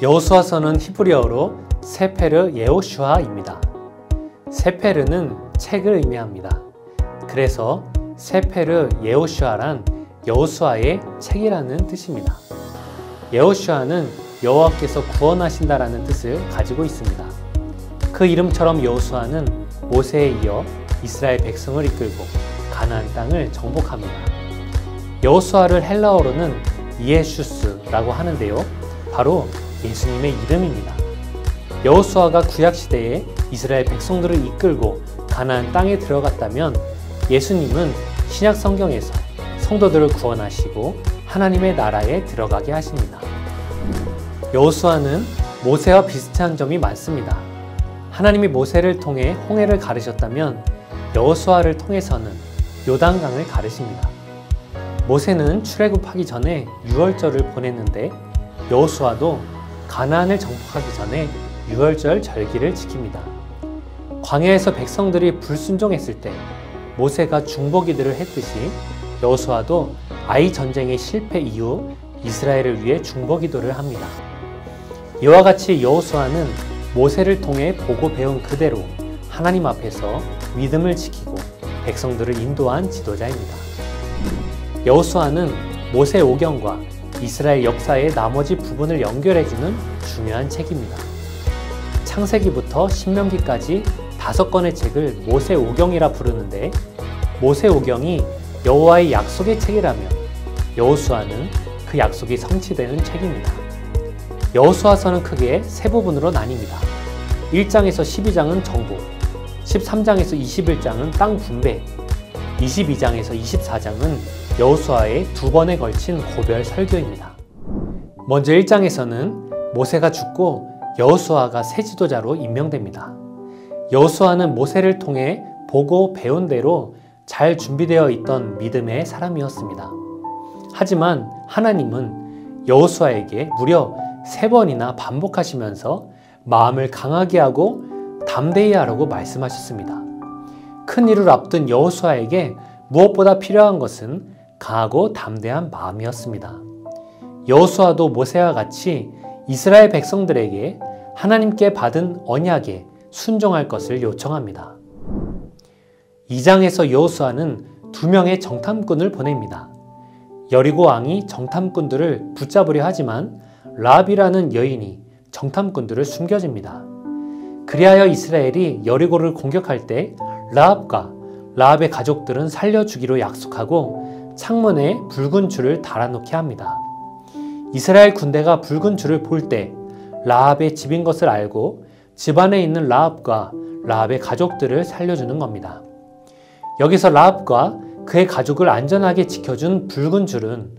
여호수아서는 히브리어로 세페르 예호슈아입니다. 세페르는 책을 의미합니다. 그래서 세페르 예호슈아란 여호수아의 책이라는 뜻입니다. 예호슈아는 여호와께서 구원하신다라는 뜻을 가지고 있습니다. 그 이름처럼 여호수아는 모세에 이어 이스라엘 백성을 이끌고 가나안 땅을 정복합니다. 여호수아를 헬라어로는 이에슈스라고 하는데요. 바로 예수님의 이름입니다. 여호수아가 구약시대에 이스라엘 백성들을 이끌고 가나안 땅에 들어갔다면 예수님은 신약 성경에서 성도들을 구원하시고 하나님의 나라에 들어가게 하십니다. 여호수아는 모세와 비슷한 점이 많습니다. 하나님이 모세를 통해 홍해를 가르셨다면 여호수아를 통해서는 요단강을 가르십니다. 모세는 출애굽하기 전에 유월절을 보냈는데 여호수아도 가나안을 정복하기 전에 유월절 절기를 지킵니다. 광야에서 백성들이 불순종했을 때 모세가 중보기도를 했듯이 여호수아도 아이 전쟁의 실패 이후 이스라엘을 위해 중보기도를 합니다. 이와 같이 여호수아는 모세를 통해 보고 배운 그대로 하나님 앞에서 믿음을 지키고 백성들을 인도한 지도자입니다. 여호수아는 모세 오경과 이스라엘 역사의 나머지 부분을 연결해주는 중요한 책입니다. 창세기부터 신명기까지 5권의 책을 모세 오경이라 부르는데 모세 오경이 여호와의 약속의 책이라면 여호수아는 그 약속이 성취되는 책입니다. 여호수아서는 크게 세 부분으로 나뉩니다. 1장에서 12장은 정복, 13장에서 21장은 땅 분배, 22장에서 24장은 여호수아의 2번에 걸친 고별 설교입니다. 먼저 1장에서는 모세가 죽고 여호수아가 새 지도자로 임명됩니다. 여호수아는 모세를 통해 보고 배운 대로 잘 준비되어 있던 믿음의 사람이었습니다. 하지만 하나님은 여호수아에게 무려 3번이나 반복하시면서 마음을 강하게 하고 담대히 하라고 말씀하셨습니다. 큰 일을 앞둔 여호수아에게 무엇보다 필요한 것은 강하고 담대한 마음이었습니다. 여호수아도 모세와 같이 이스라엘 백성들에게 하나님께 받은 언약에 순종할 것을 요청합니다. 2장에서 여호수아는 2명의 정탐꾼을 보냅니다. 여리고 왕이 정탐꾼들을 붙잡으려 하지만 라합이라는 여인이 정탐꾼들을 숨겨줍니다. 그리하여 이스라엘이 여리고를 공격할 때 라합과 라합의 가족들은 살려주기로 약속하고 창문에 붉은 줄을 달아놓게 합니다. 이스라엘 군대가 붉은 줄을 볼 때 라합의 집인 것을 알고 집 안에 있는 라합과 라합의 가족들을 살려주는 겁니다. 여기서 라합과 그의 가족을 안전하게 지켜준 붉은 줄은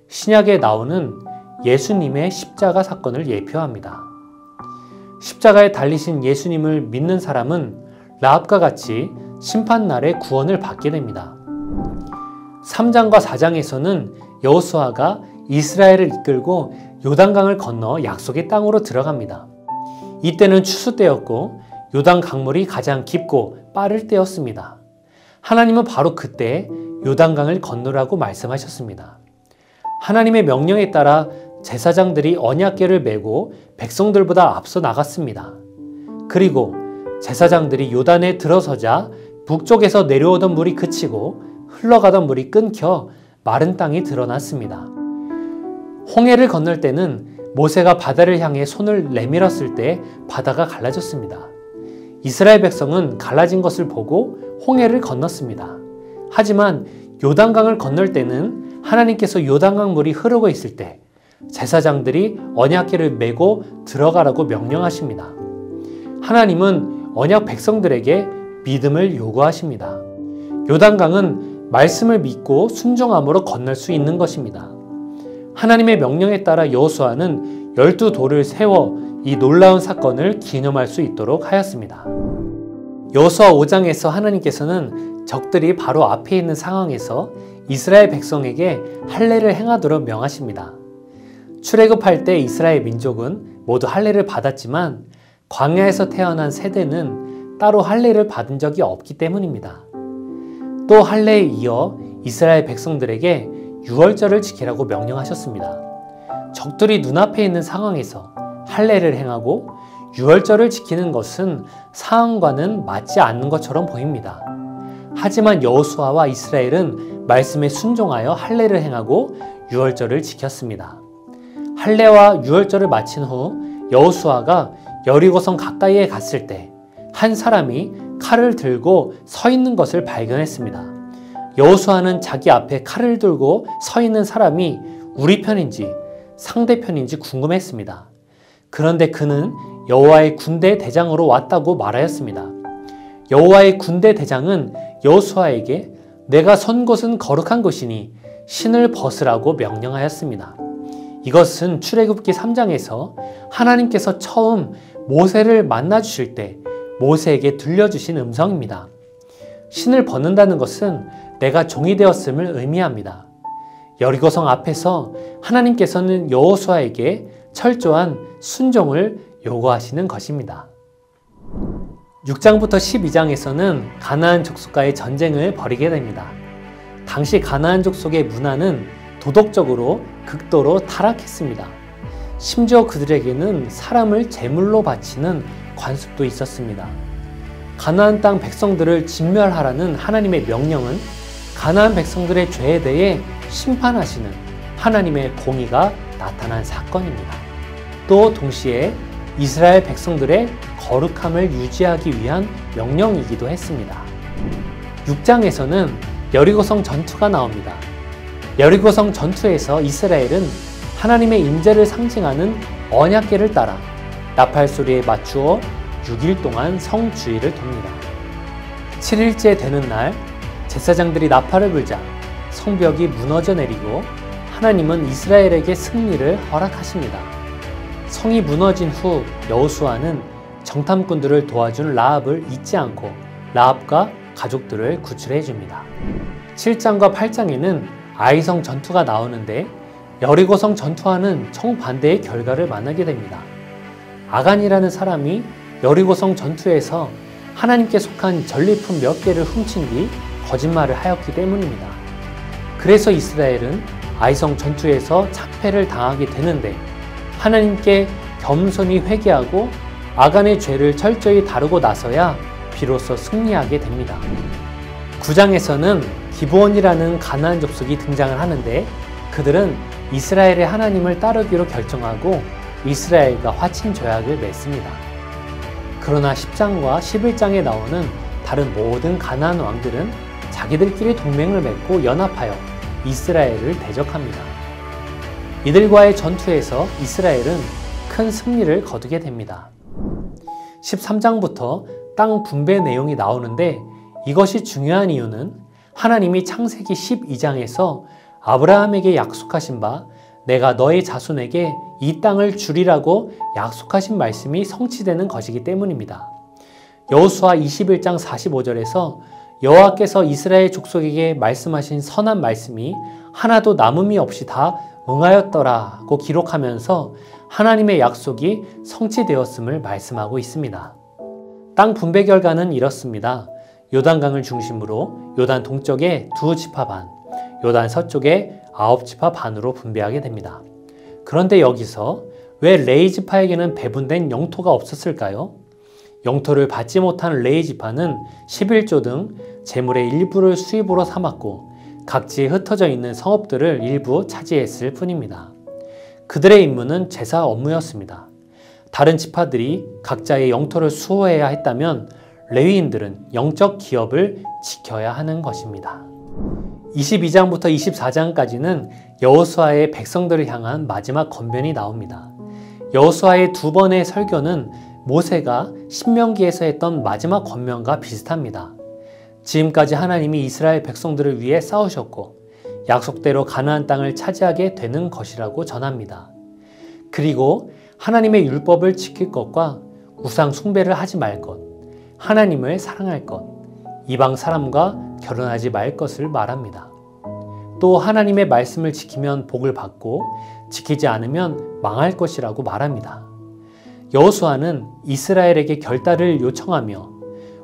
신약에 나오는 예수님의 십자가 사건을 예표합니다. 십자가에 달리신 예수님을 믿는 사람은 라합과 같이 심판날에 구원을 받게 됩니다. 3장과 4장에서는 여호수아가 이스라엘을 이끌고 요단강을 건너 약속의 땅으로 들어갑니다. 이때는 추수 때였고 요단 강물이 가장 깊고 빠를 때였습니다. 하나님은 바로 그때 요단강을 건너라고 말씀하셨습니다. 하나님의 명령에 따라 제사장들이 언약궤를 메고 백성들보다 앞서 나갔습니다. 그리고 제사장들이 요단에 들어서자 북쪽에서 내려오던 물이 그치고 흘러가던 물이 끊겨 마른 땅이 드러났습니다. 홍해를 건널 때는 모세가 바다를 향해 손을 내밀었을 때 바다가 갈라졌습니다. 이스라엘 백성은 갈라진 것을 보고 홍해를 건넜습니다. 하지만 요단강을 건널 때는 하나님께서 요단강 물이 흐르고 있을 때 제사장들이 언약궤를 메고 들어가라고 명령하십니다. 하나님은 언약 백성들에게 믿음을 요구하십니다. 요단강은 말씀을 믿고 순종함으로 건널 수 있는 것입니다. 하나님의 명령에 따라 여호수아는 12돌을 세워 이 놀라운 사건을 기념할 수 있도록 하였습니다. 여호수아 5장에서 하나님께서는 적들이 바로 앞에 있는 상황에서 이스라엘 백성에게 할례를 행하도록 명하십니다. 출애굽할 때 이스라엘 민족은 모두 할례를 받았지만 광야에서 태어난 세대는 따로 할례를 받은 적이 없기 때문입니다. 또 할례에 이어 이스라엘 백성들에게 유월절을 지키라고 명령하셨습니다. 적들이 눈앞에 있는 상황에서 할례를 행하고 유월절을 지키는 것은 사항과는 맞지 않는 것처럼 보입니다. 하지만 여호수아와 이스라엘은 말씀에 순종하여 할례를 행하고 유월절을 지켰습니다. 할례와 유월절을 마친 후 여호수아가 여리고성 가까이에 갔을 때 한 사람이 칼을 들고 서 있는 것을 발견했습니다. 여호수아는 자기 앞에 칼을 들고 서 있는 사람이 우리 편인지 상대편인지 궁금했습니다. 그런데 그는 여호와의 군대 대장으로 왔다고 말하였습니다. 여호와의 군대 대장은 여호수아에게 내가 선 곳은 거룩한 곳이니 신을 벗으라고 명령하였습니다. 이것은 출애굽기 3장에서 하나님께서 처음 모세를 만나 주실 때 모세에게 들려주신 음성입니다. 신을 벗는다는 것은 내가 종이 되었음을 의미합니다. 여리고성 앞에서 하나님께서는 여호수아에게 철저한 순종을 요구하시는 것입니다. 6장부터 12장에서는 가나안 족속과의 전쟁을 벌이게 됩니다. 당시 가나안 족속의 문화는 도덕적으로 극도로 타락했습니다. 심지어 그들에게는 사람을 제물로 바치는 관습도 있었습니다. 가나안 땅 백성들을 진멸하라는 하나님의 명령은 가나안 백성들의 죄에 대해 심판하시는 하나님의 공의가 나타난 사건입니다. 또 동시에 이스라엘 백성들의 거룩함을 유지하기 위한 명령이기도 했습니다. 6장에서는 여리고성 전투가 나옵니다. 여리고성 전투에서 이스라엘은 하나님의 임재를 상징하는 언약궤를 따라 나팔 소리에 맞추어 6일 동안 성 주위를 돕니다. 7일째 되는 날 제사장들이 나팔을 불자 성벽이 무너져 내리고 하나님은 이스라엘에게 승리를 허락하십니다. 성이 무너진 후 여호수아는 정탐꾼들을 도와준 라합을 잊지 않고 라합과 가족들을 구출해 줍니다. 7장과 8장에는 아이성 전투가 나오는데 여리고성 전투와는 정반대의 결과를 만나게 됩니다. 아간이라는 사람이 여리고성 전투에서 하나님께 속한 전리품 몇 개를 훔친 뒤 거짓말을 하였기 때문입니다. 그래서 이스라엘은 아이성 전투에서 참패를 당하게 되는데 하나님께 겸손히 회개하고 아간의 죄를 철저히 다루고 나서야 비로소 승리하게 됩니다. 9장에서는 기브온이라는 가나안 족속이 등장을 하는데 그들은 이스라엘의 하나님을 따르기로 결정하고 이스라엘과 화친 조약을 맺습니다. 그러나 10장과 11장에 나오는 다른 모든 가나안 왕들은 자기들끼리 동맹을 맺고 연합하여 이스라엘을 대적합니다. 이들과의 전투에서 이스라엘은 큰 승리를 거두게 됩니다. 13장부터 땅 분배 내용이 나오는데 이것이 중요한 이유는 하나님이 창세기 12장에서 아브라함에게 약속하신 바 내가 너의 자손에게 이 땅을 주리라고 약속하신 말씀이 성취되는 것이기 때문입니다. 여호수아 21장 45절에서 여호와께서 이스라엘 족속에게 말씀하신 선한 말씀이 하나도 남음이 없이 다 응하였더라고 기록하면서 하나님의 약속이 성취되었음을 말씀하고 있습니다. 땅 분배 결과는 이렇습니다. 요단강을 중심으로 요단 동쪽에 2지파 반, 요단 서쪽에 9지파 반으로 분배하게 됩니다. 그런데 여기서 왜 레위 지파에게는 배분된 영토가 없었을까요? 영토를 받지 못한 레위 지파는 11조 등 재물의 일부를 수입으로 삼았고 각지에 흩어져 있는 성읍들을 일부 차지했을 뿐입니다. 그들의 임무는 제사 업무였습니다. 다른 지파들이 각자의 영토를 수호해야 했다면 레위인들은 영적 기업을 지켜야 하는 것입니다. 22장부터 24장까지는 여호수아의 백성들을 향한 마지막 권면이 나옵니다. 여호수아의 두 번의 설교는 모세가 신명기에서 했던 마지막 권면과 비슷합니다. 지금까지 하나님이 이스라엘 백성들을 위해 싸우셨고 약속대로 가나안 땅을 차지하게 되는 것이라고 전합니다. 그리고 하나님의 율법을 지킬 것과 우상 숭배를 하지 말 것, 하나님을 사랑할 것, 이방 사람과 결혼하지 말 것을 말합니다. 또 하나님의 말씀을 지키면 복을 받고 지키지 않으면 망할 것이라고 말합니다. 여호수아는 이스라엘에게 결단을 요청하며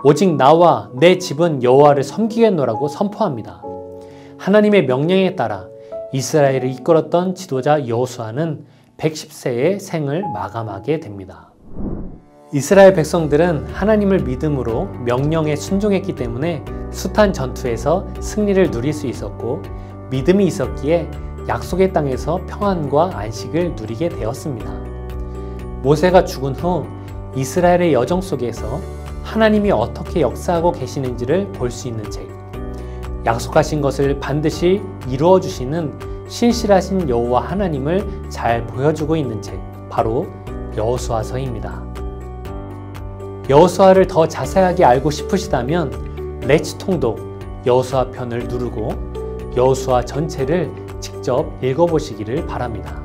오직 나와 내 집은 여호와를 섬기겠노라고 선포합니다. 하나님의 명령에 따라 이스라엘을 이끌었던 지도자 여호수아는 110세의 생을 마감하게 됩니다. 이스라엘 백성들은 하나님을 믿음으로 명령에 순종했기 때문에 숱한 전투에서 승리를 누릴 수 있었고, 믿음이 있었기에 약속의 땅에서 평안과 안식을 누리게 되었습니다. 모세가 죽은 후 이스라엘의 여정 속에서 하나님이 어떻게 역사하고 계시는지를 볼 수 있는 책, 약속하신 것을 반드시 이루어 주시는 신실하신 여호와 하나님을 잘 보여주고 있는 책, 바로 여호수아서입니다. 여호수아를 더 자세하게 알고 싶으시다면 레츠 통독 여호수아 편을 누르고 여호수아 전체를 직접 읽어보시기를 바랍니다.